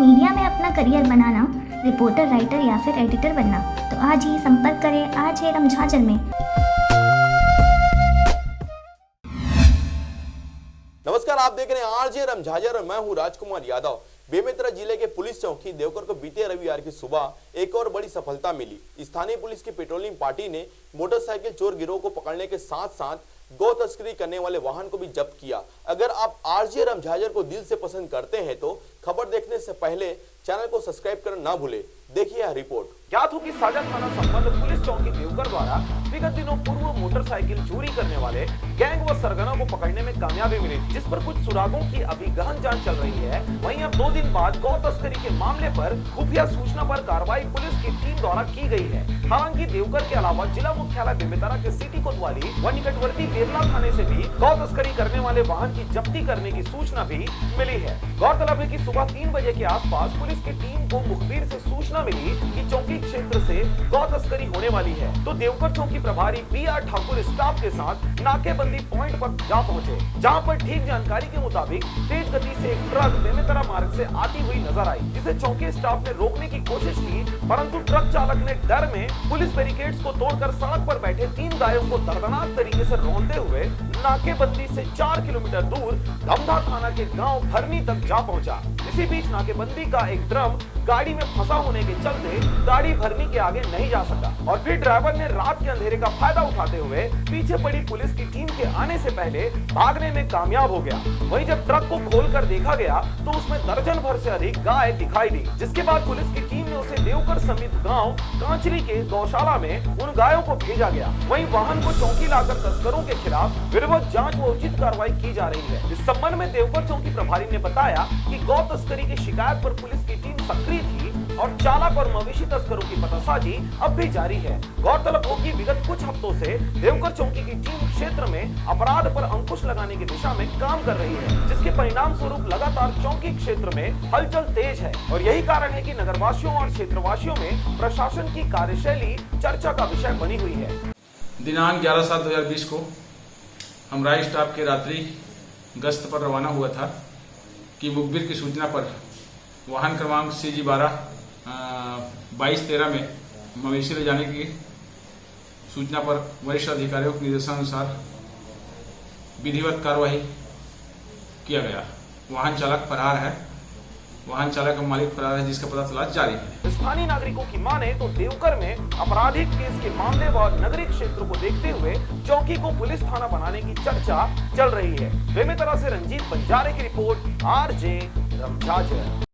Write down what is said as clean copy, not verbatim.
Media में अपना career बनाना, reporter, writer या फिर एडिटर बनना, तो आज ही संपर्क करें आरजे रमझाजर में। नमस्कार, आप देख रहे हैं आरजे रमझाजर और मैं हूं राजकुमार यादव। बेमेतरा जिले के पुलिस चौकी देवकर को बीते रविवार की सुबह एक और बड़ी सफलता मिली। स्थानीय पुलिस की पेट्रोलिंग पार्टी ने मोटरसाइकिल चोर गिरोह को पकड़ने के साथ साथ गौ तस्करी करने वाले वाहन को भी जब्त किया। अगर आप आरजे रमझाजर को दिल से पसंद करते हैं तो खबर देखने से पहले चैनल को सब्सक्राइब करना ना भूले। देखिए यह रिपोर्ट। ज्ञात हो कि साझा थाना संबंध पुलिस चौकी देवकर द्वारा विगत दिनों पूर्व मोटरसाइकिल चोरी करने वाले गैंग व सरगना को पकड़ने में कामयाबी मिली, जिस पर कुछ सुरागों की अभी गहन जांच चल रही है। वहीं अब 2 दिन बाद गौ तस्करी के मामले पर खुफिया सूचना पर कार्रवाई पुलिस की टीम द्वारा की गई है। हालांकि देवकर के अलावा जिला मुख्यालय बेमेतरा के सिटी कोतवाली व निकटवर्ती बेरला थाने से भी गौ तस्करी करने वाले वाहन की जब्ती करने की सूचना भी मिली है। गौरतलब है कि सुबह 3 बजे के आसपास पुलिस की टीम को मुखबिर से सूचना मिली कि चौकी क्षेत्र से गौ तस्करी होने वाली है, तो देवकर चौकी प्रभारी PR ठाकुर स्टाफ के साथ नाकेबंदी पॉइंट पर जा पहुंचे, जहां पर ठीक जानकारी के मुताबिक तेज गति से एक ट्रक बेमेतरा मार्ग से आती हुई नजर आई, जिसे चौकी स्टाफ ने रोकने की कोशिश की, परंतु ट्रक चालक ने डर में पुलिस बैरिकेड्स को तोड़कर सड़क पर बैठे 3 गायों को दर्दनाक तरीके से रौंदते हुए नाकेबंदी से 4 किलोमीटर दूर धमधा थाना के गाँव भरनी तक जा पहुंचा। इसी बीच नाकेबंदी का एक ड्रम गाड़ी में फंसा होने के चलते गाड़ी भरनी के आगे नहीं जा सका और फिर ड्राइवर ने रात के अंधेरे का फायदा उठाते हुए पीछे पड़ी पुलिस की टीम के आने से पहले भागने में कामयाब हो गया। वहीं जब ट्रक को खोलकर देखा गया तो उसमें दर्जन भर से अधिक गाय दिखाई दी, जिसके बाद पुलिस की टीम ने उसे देवकर समीप गांव कांचरी के गौशाला में उन गायों को भेजा गया। वहीं वाहन को चौकी लाकर तस्करों के खिलाफ विधिवत जांच व उचित कार्रवाई की जा रही है। इस संबंध में देवकर चौकी प्रभारी ने बताया कि गौ तस्करी की शिकायत पर पुलिस की टीम सक्रिय थी और चालक और मवेशी तस्करों की पतासाजी अब भी जारी है। गौरतलब हो कि विगत कुछ हफ्तों से देवकर चौकी की टीम क्षेत्र में अपराध पर अंकुश लगाने की दिशा में काम कर रही है, जिसके परिणाम स्वरूप लगातार चौकी क्षेत्र में हलचल तेज है और यही कारण है कि नगरवासियों और क्षेत्रवासियों में प्रशासन की कार्यशैली चर्चा का विषय बनी हुई है। दिनांक 11/7/2020 को हम राय स्टाफ के रात्रि गश्त पर रवाना हुआ था कि मुखबिर की सूचना पर वाहन क्रमांक CG12 2213 में मवेशी ले जाने की सूचना पर वरिष्ठ अधिकारियों के निर्देशानुसार विधिवत कार्रवाई किया गया। वाहन चालक फरार है, वाहन चालक का मालिक फरार है, जिसका पता तलाश जारी है। स्थानीय नागरिकों की माने तो देवकर में आपराधिक केस के मामले व नगरीय क्षेत्र को देखते हुए चौकी को पुलिस थाना बनाने की चर्चा चल रही है। बेमेतरा से रंजीत बंजारे की रिपोर्ट, आरजे रमझाजर।